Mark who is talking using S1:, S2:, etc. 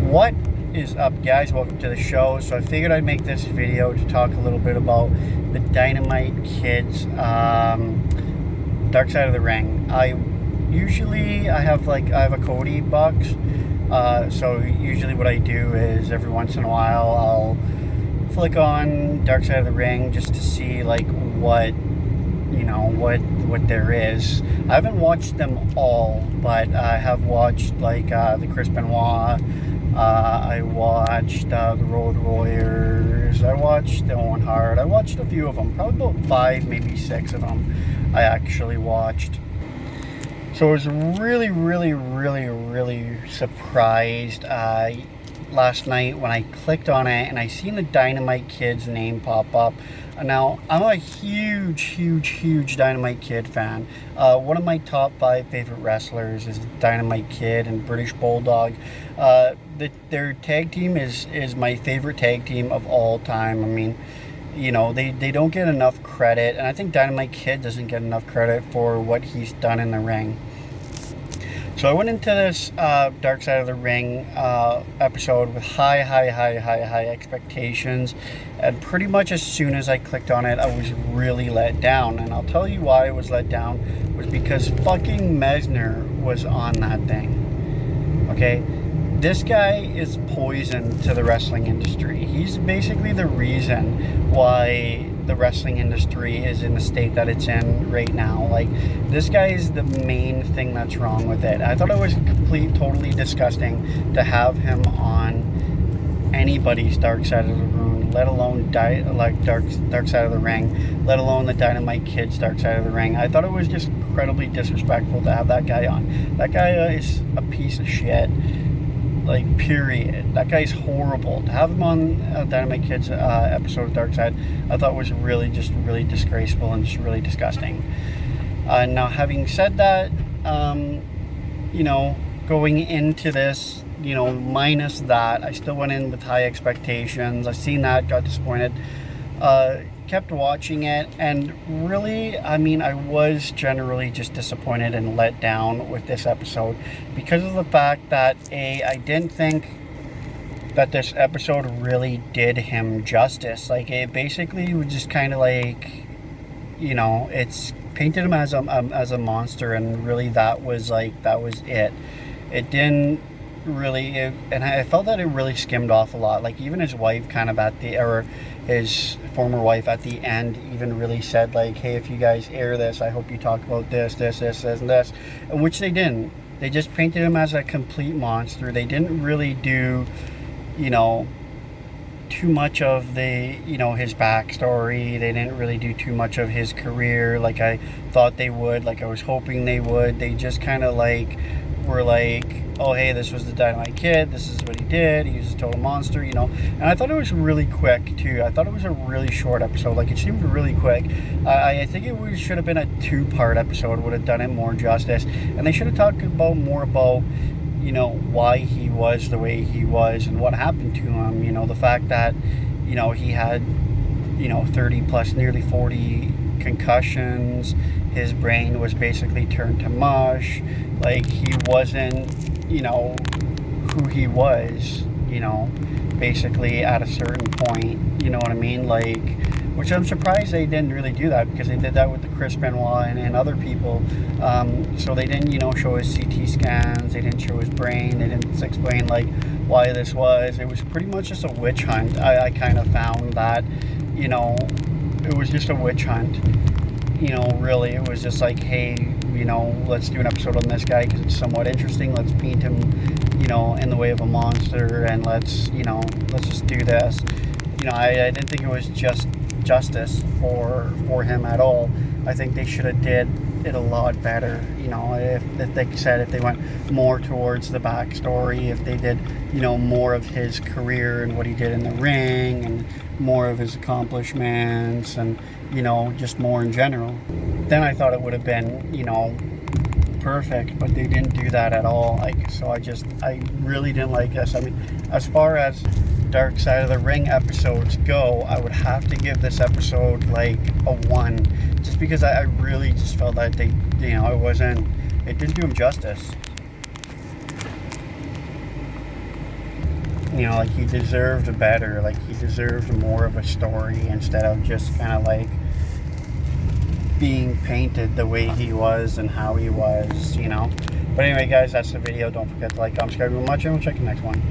S1: What is up, guys? Welcome to the show. So I figured I'd make this video to talk a little bit about the Dynamite kids, Dark Side of the Ring. I have a Cody box, so usually what I do is every once in a while I'll flick on Dark Side of the Ring just to see like what there is. I haven't watched them all, but I have watched like the Chris Benoit. I watched the Road Warriors. I watched the Owen Hart. I watched a few of them, probably about 5, maybe 6 of them I actually watched. So I was really surprised last night when I clicked on it and I seen the Dynamite Kid's name pop up. Now, I'm a huge Dynamite Kid fan. One of my top 5 favorite wrestlers is Dynamite Kid and British Bulldog. Their tag team is my favorite tag team of all time. I mean, they don't get enough credit, and I think Dynamite Kid doesn't get enough credit for what he's done in the ring. So I went into this Dark Side of the Ring episode with high expectations, and pretty much as soon as I clicked on it, I was really let down. And I'll tell you why I was let down was because fucking Mesner was on that thing. Okay? This guy is poison to the wrestling industry. He's basically the reason why the wrestling industry is in the state that it's in right now. Like, this guy is the main thing that's wrong with it. I thought it was totally disgusting to have him on anybody's Dark Side of the Ring, let alone Dark Side of the Ring, let alone the Dynamite Kid's Dark Side of the Ring. I thought it was just incredibly disrespectful to have that guy on. That guy is a piece of shit. Like, period. That guy's horrible. To have him on Dynamite Kid's episode of Dark Side, I thought was really disgraceful and just really disgusting. Now, having said that, going into this, minus that, I still went in with high expectations. I seen that, got disappointed. Kept watching it, and really, I was generally just disappointed and let down with this episode because of the fact that I didn't think that this episode really did him justice. Like, it basically was just kind of like, it's painted him as a monster, and really that was it. It didn't really, and I felt that it really skimmed off a lot. Like, even his wife kind of his former wife at the end even really said, like, hey, if you guys air this, I hope you talk about this, and this, and which they didn't. They just painted him as a complete monster. They didn't really do, too much of the, his backstory. They didn't really do too much of his career like I thought they would, like I was hoping they would. They just kind of were like, oh, hey, this was the Dynamite Kid, this is what he did, he was a total monster, and I thought it was really quick too. I thought it was a really short episode. Like, it seemed really quick. I think it should have been a 2-part episode, would have done it more justice, and they should have talked more about why he was the way he was and what happened to him. The fact that he had 30 plus, nearly 40 concussions. His brain was basically turned to mush. Like, he wasn't who he was, basically at a certain point, you know what I mean? Like, which I'm surprised they didn't really do that, because they did that with the Chris Benoit and other people. So they didn't, show his CT scans, they didn't show his brain, they didn't explain like why this was. It was pretty much just a witch hunt. I kind of found that, it was just a witch hunt. Really, it was just like, hey, let's do an episode on this guy because it's somewhat interesting. Let's paint him, in the way of a monster, and let's just do this. I didn't think it was just justice for him at all. I think they should have did it a lot better. If they went more towards the backstory, if they did, more of his career and what he did in the ring, and more of his accomplishments, and just more in general, then I thought it would have been perfect. But they didn't do that at all. I really didn't like this. As far as Dark Side of the Ring episodes go, I would have to give this episode like a 1, just because I really just felt that they, it didn't do him justice. you know, like he deserved better. Like he deserved more of a story instead of just kind of like being painted the way he was and how he was, you know. But anyway, guys, that's the video. Don't forget to like, comment, subscribe, and much, and we'll check the next one.